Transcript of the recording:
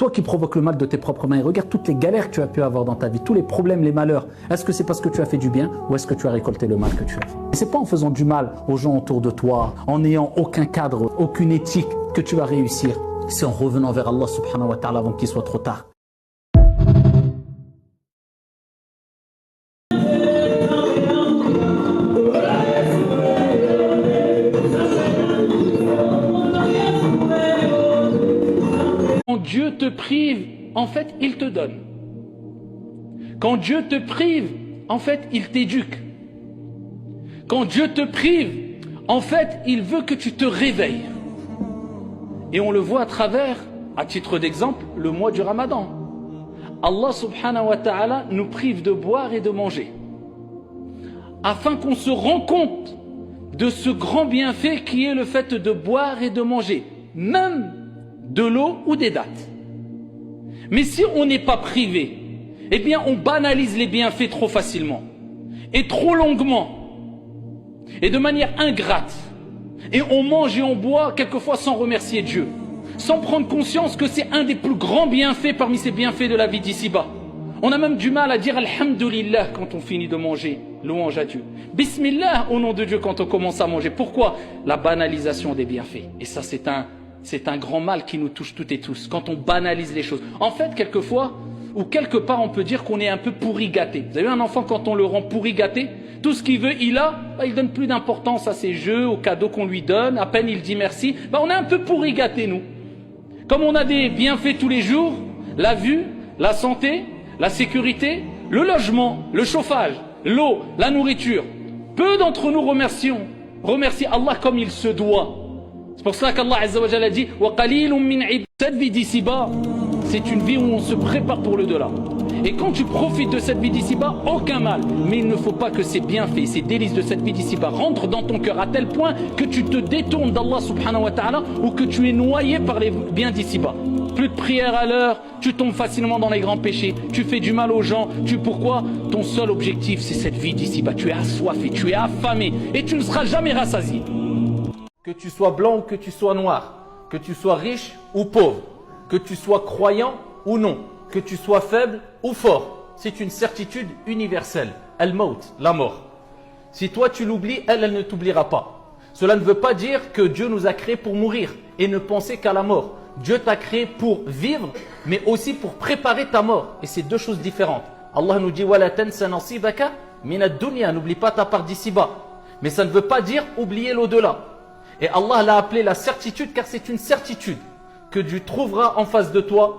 toi qui provoques le mal de tes propres mains. Et regarde toutes les galères que tu as pu avoir dans ta vie, tous les problèmes, les malheurs. Est-ce que c'est parce que tu as fait du bien ou est-ce que tu as récolté le mal que tu as fait? Et c'est pas en faisant du mal aux gens autour de toi, en n'ayant aucun cadre, aucune éthique que tu vas réussir. C'est en revenant vers Allah subhanahu wa ta'ala avant qu'il soit trop tard. Quand Dieu te prive, en fait, il te donne. Quand Dieu te prive, en fait, il t'éduque. Quand Dieu te prive, en fait, il veut que tu te réveilles. Et on le voit à travers, à titre d'exemple, le mois du Ramadan. Allah subhanahu wa ta'ala nous prive de boire et de manger. Afin qu'on se rende compte de ce grand bienfait qui est le fait de boire et de manger. Même de l'eau ou des dattes. Mais si on n'est pas privé, eh bien on banalise les bienfaits trop facilement et trop longuement et de manière ingrate. Et on mange et on boit quelquefois sans remercier Dieu, sans prendre conscience que c'est un des plus grands bienfaits parmi ces bienfaits de la vie d'ici-bas. On a même du mal à dire Alhamdulillah quand on finit de manger, louange à Dieu. Bismillah au nom de Dieu quand on commence à manger. Pourquoi? La banalisation des bienfaits. Et ça c'est un grand mal qui nous touche toutes et tous, quand on banalise les choses. En fait, quelquefois, ou quelque part, on peut dire qu'on est un peu pourri gâté. Vous avez un enfant, quand on le rend pourri gâté, tout ce qu'il veut, il donne plus d'importance à ses jeux, aux cadeaux qu'on lui donne, à peine il dit merci. On est un peu pourri gâté, nous. Comme on a des bienfaits tous les jours, la vue, la santé, la sécurité, le logement, le chauffage, l'eau, la nourriture. Peu d'entre nous remercient Allah comme il se doit. C'est pour ça qu'Allah Azza wa Jalla a dit cette vie d'ici-bas, c'est une vie où on se prépare pour le delà. Et quand tu profites de cette vie d'ici-bas, aucun mal. Mais il ne faut pas que ces bienfaits, ces délices de cette vie d'ici-bas rentrent dans ton cœur à tel point que tu te détournes d'Allah subhanahu wa ta'ala ou que tu es noyé par les biens d'ici-bas. Plus de prière à l'heure, tu tombes facilement dans les grands péchés, tu fais du mal aux gens. Pourquoi? Ton seul objectif, c'est cette vie d'ici-bas. Tu es assoiffé, tu es affamé et tu ne seras jamais rassasié. Que tu sois blanc ou que tu sois noir, que tu sois riche ou pauvre, que tu sois croyant ou non, que tu sois faible ou fort, c'est une certitude universelle. Al-Maut, la mort. Si toi tu l'oublies, elle ne t'oubliera pas. Cela ne veut pas dire que Dieu nous a créés pour mourir et ne penser qu'à la mort. Dieu t'a créé pour vivre, mais aussi pour préparer ta mort. Et c'est deux choses différentes. Allah nous dit وَلَا تَنْسَ نَصِيبَكَ مِنَ الدُّنْيَا. N'oublie pas ta part d'ici-bas. Mais ça ne veut pas dire oublier l'au-delà. Et Allah l'a appelé la certitude car c'est une certitude que Dieu trouvera en face de toi